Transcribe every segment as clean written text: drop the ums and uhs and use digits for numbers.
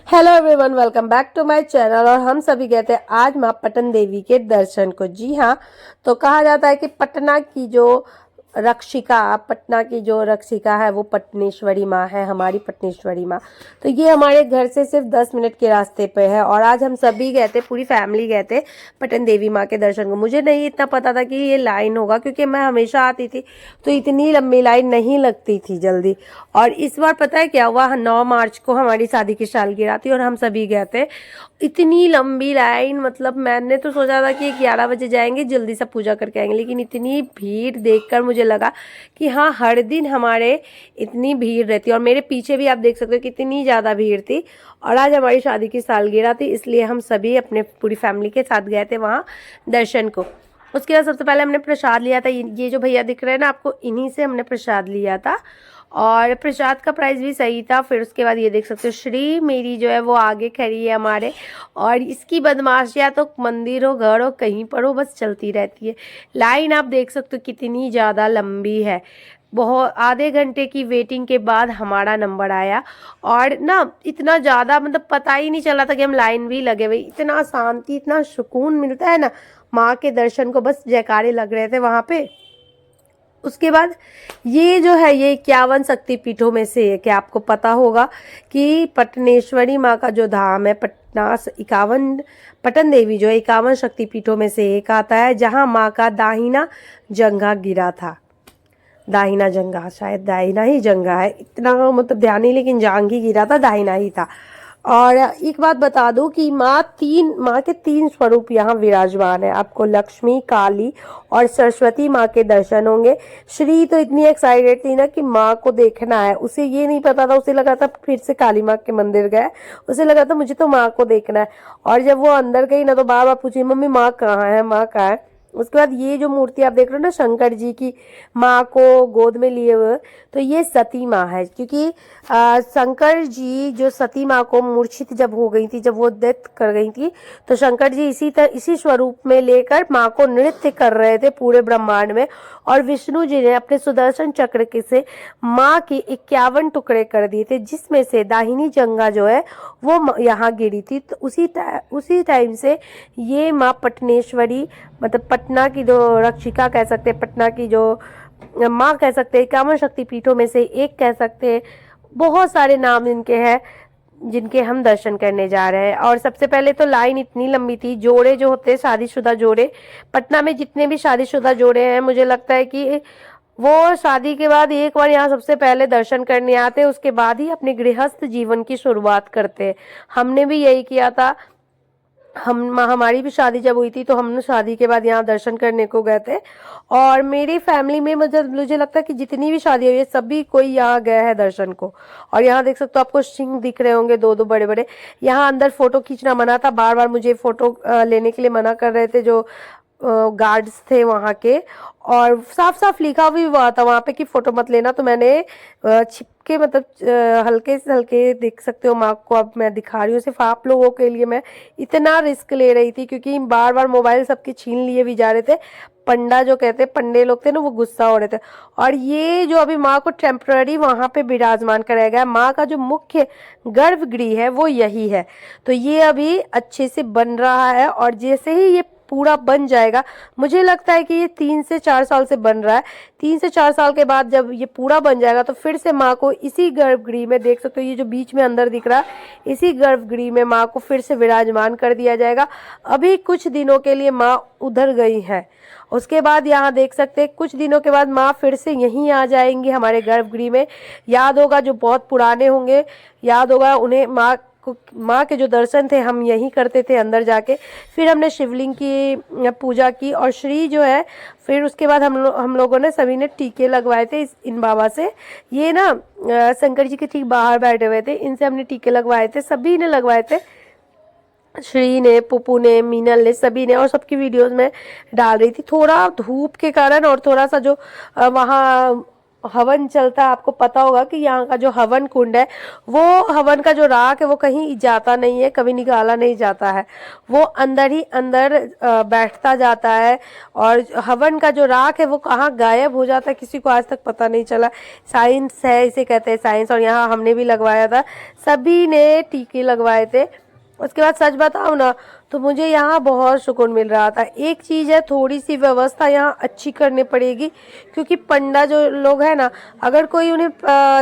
Hello everyone, welcome back to my channel. और हम सभी गए थे आज माँ पटन देवी के दर्शन को। जी हाँ, तो कहा जाता है कि पटना की जो रक्षिका है वो पटनेश्वरी माँ है, हमारी पटनेश्वरी माँ। तो ये हमारे घर से सिर्फ 10 मिनट के रास्ते पे है। और आज हम सभी गए थे, पूरी फैमिली गए थे पटन देवी माँ के दर्शन को। मुझे नहीं इतना पता था कि ये लाइन होगा, क्योंकि मैं हमेशा आती थी तो इतनी लंबी लाइन नहीं लगती थी जल्दी। और इस बार पता है क्या हुआ, 9 मार्च को हमारी शादी की सालगिरह थी और हम सभी गए थे। इतनी लंबी लाइन, मतलब मैंने तो सोचा था कि 11 बजे जाएंगे, जल्दी से पूजा करके आएंगे, लेकिन इतनी भीड़ देखकर मुझे लगा कि हाँ, हर दिन हमारे इतनी भीड़ रहती है। और मेरे पीछे भी आप देख सकते हो कितनी ज़्यादा भीड़ थी। और आज हमारी शादी की सालगिरह थी, इसलिए हम सभी अपने पूरी फैमिली के साथ गए थे वहाँ दर्शन को। उसके बाद सबसे पहले हमने प्रसाद लिया था। ये जो भैया दिख रहे हैं ना आपको, इन्हीं से हमने प्रसाद लिया था और प्रसाद का प्राइस भी सही था। फिर उसके बाद ये देख सकते हो श्री मेरी जो है वो आगे खड़ी है हमारे। और इसकी बदमाशियाँ तो मंदिर हो, घर हो, कहीं पर हो, बस चलती रहती है। लाइन आप देख सकते हो कितनी ज़्यादा लंबी है। बहुत आधे घंटे की वेटिंग के बाद हमारा नंबर आया। और ना इतना ज़्यादा, मतलब पता ही नहीं चला था कि हम लाइन भी लगे हुए। इतना शांति, इतना सुकून मिलता है ना माँ के दर्शन को, बस जयकारे लग रहे थे वहाँ पे। उसके बाद ये जो है ये 51 शक्तिपीठों में से है। क्या आपको पता होगा कि पटनेश्वरी माँ का जो धाम है पटना, 51 पटन देवी जो है 51 शक्तिपीठों में से एक आता है, जहाँ माँ का दाहिना जंघा गिरा था। दाहिना जंघा, शायद दाहिना ही जंघा है, इतना मतलब ध्यान नहीं, लेकिन जांघ ही गिरा था, दाहिना ही था। और एक बात बता दूं कि माँ के तीन स्वरूप यहाँ विराजमान है। आपको लक्ष्मी, काली और सरस्वती माँ के दर्शन होंगे। श्री तो इतनी एक्साइटेड थी ना कि माँ को देखना है, उसे ये नहीं पता था, उसे लगा था फिर से काली माँ के मंदिर गए, उसे लगा था मुझे तो माँ को देखना है। और जब वो अंदर गई ना तो बार बार पूछी, मम्मी माँ कहाँ है, माँ कहाँ है। उसके बाद ये जो मूर्ति आप देख रहे हो ना शंकर जी की, माँ को गोद में लिए हुए, तो ये सती माँ है। क्योंकि शंकर जी जो सती माँ को मूर्छित जब हो गई थी, जब वो डेथ कर गई थी, तो शंकर जी इसी स्वरूप में लेकर माँ को नृत्य कर रहे थे पूरे ब्रह्मांड में। और विष्णु जी ने अपने सुदर्शन चक्र के से माँ की 51 टुकड़े कर दिए थे, जिसमें से दाहिनी जंघा जो है वो यहाँ गिरी थी। तो उसी टाइम से ये माँ पटनेश्वरी, मतलब पटना की जो रक्षिका कह सकते हैं, पटना की जो माँ कह सकते हैं, 51 शक्तिपीठों में से एक कह सकते हैं। बहुत सारे नाम इनके हैं जिनके हम दर्शन करने जा रहे हैं। और सबसे पहले तो लाइन इतनी लंबी थी, जोड़े जो होते हैं शादीशुदा जोड़े, पटना में जितने भी शादीशुदा जोड़े हैं, मुझे लगता है कि वो शादी के बाद एक बार यहाँ सबसे पहले दर्शन करने आते हैं, उसके बाद ही अपने गृहस्थ जीवन की शुरुआत करते हैं। हमने भी यही किया था। हमारी भी शादी जब हुई थी तो हम शादी के बाद यहाँ दर्शन करने को गए थे। और मेरी फैमिली में मुझे लगता है कि जितनी भी शादी हुई है सभी कोई यहाँ गया है दर्शन को। और यहाँ देख सकते हो, आपको सिंह दिख रहे होंगे दो दो बड़े बड़े। यहाँ अंदर फोटो खींचना मना था, बार बार मुझे फोटो लेने के लिए मना कर रहे थे जो गार्ड्स थे वहाँ के। और साफ साफ लिखा भी हुआ था वहाँ पे कि फोटो मत लेना, तो मैंने छिपके, मतलब हल्के से हल्के देख सकते हो माँ को, अब मैं दिखा रही हूँ सिर्फ आप लोगों के लिए। मैं इतना रिस्क ले रही थी क्योंकि बार बार मोबाइल सबके छीन लिए भी जा रहे थे। पंडा जो कहते हैं, पंडे लोग थे ना, वो गुस्सा हो रहे थे। और ये जो अभी माँ को टेम्पररी वहाँ पे विराजमान कराया गया, माँ का जो मुख्य गर्भगृह है वो यही है। तो ये अभी अच्छे से बन रहा है और जैसे ही ये पूरा बन जाएगा, मुझे लगता है कि ये 3 से 4 साल से बन रहा है। 3 से 4 साल के बाद जब ये पूरा बन जाएगा तो फिर से माँ को इसी गर्भगृह में, देख सकते हो ये जो बीच में अंदर दिख रहा है, इसी गर्भगृह में माँ को फिर से विराजमान कर दिया जाएगा। अभी कुछ दिनों के लिए माँ उधर गई है, उसके बाद यहाँ देख सकते हैं कुछ दिनों के बाद माँ फिर से यहीं आ जाएंगी हमारे गर्भगृह में। याद होगा जो बहुत पुराने होंगे, याद होगा उन्हें, माँ के जो दर्शन थे हम यहीं करते थे अंदर जाके। फिर हमने शिवलिंग की पूजा की और श्री जो है, फिर उसके बाद हम लोगों ने सभी ने टीके लगवाए थे इन बाबा से। ये ना शंकर जी के ठीक बाहर बैठे हुए थे, इनसे हमने टीके लगवाए थे, सभी ने लगवाए थे, श्री ने, पुप्पू ने, मीनल ने, सभी ने। और सबकी वीडियोस में डाल रही थी। थोड़ा धूप के कारण और थोड़ा सा जो वहाँ हवन चलता है, आपको पता होगा कि यहाँ का जो हवन कुंड है, वो हवन का जो राख है वो कहीं जाता नहीं है, कभी निकाला नहीं जाता है, वो अंदर ही अंदर बैठता जाता है। और हवन का जो राख है वो कहाँ गायब हो जाता है किसी को आज तक पता नहीं चला। साइंस है, इसे कहते हैं साइंस। और यहाँ हमने भी लगवाया था, सभी ने टीके लगवाए थे। उसके बाद सच बताऊं ना तो मुझे यहाँ बहुत सुकून मिल रहा था। एक चीज़ है, थोड़ी सी व्यवस्था यहाँ अच्छी करनी पड़ेगी, क्योंकि पंडा जो लोग हैं ना, अगर कोई उन्हें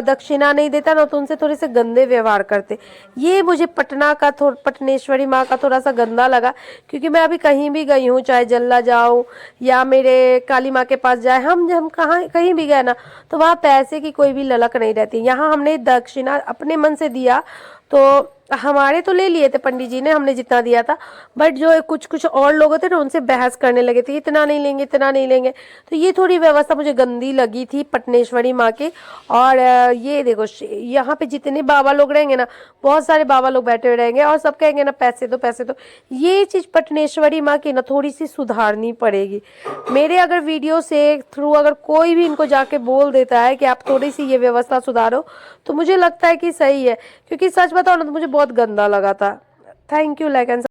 दक्षिणा नहीं देता ना तो उनसे थोड़े से गंदे व्यवहार करते। ये मुझे पटना का पटनेश्वरी माँ का थोड़ा सा गंदा लगा, क्योंकि मैं अभी कहीं भी गई हूँ, चाहे जल्ला जाऊँ या मेरे काली माँ के पास जाए, हम कहाँ कहीं भी गए ना तो वहाँ पैसे की कोई भी ललक नहीं रहती। यहाँ हमने दक्षिणा अपने मन से दिया, तो हमारे तो ले लिए थे पंडित जी ने, हमने जितना दिया था, बट जो कुछ कुछ और लोग थे ना उनसे बहस करने लगे थे, इतना नहीं लेंगे इतना नहीं लेंगे। तो ये थोड़ी व्यवस्था मुझे गंदी लगी थी पटनेश्वरी माँ की। और ये देखो यहाँ पे जितने बाबा लोग रहेंगे ना, बहुत सारे बाबा लोग बैठे हुए रहेंगे और सब कहेंगे ना पैसे दो पैसे दो। ये चीज़ पटनेश्वरी माँ की ना थोड़ी सी सुधारनी पड़ेगी। मेरे अगर वीडियो से थ्रू अगर कोई भी इनको जाके बोल देता है कि आप थोड़ी सी ये व्यवस्था सुधारो, तो मुझे लगता है कि सही है, क्योंकि सच बताओ ना तो मुझे बहुत गंदा लगा था। Thank you, like and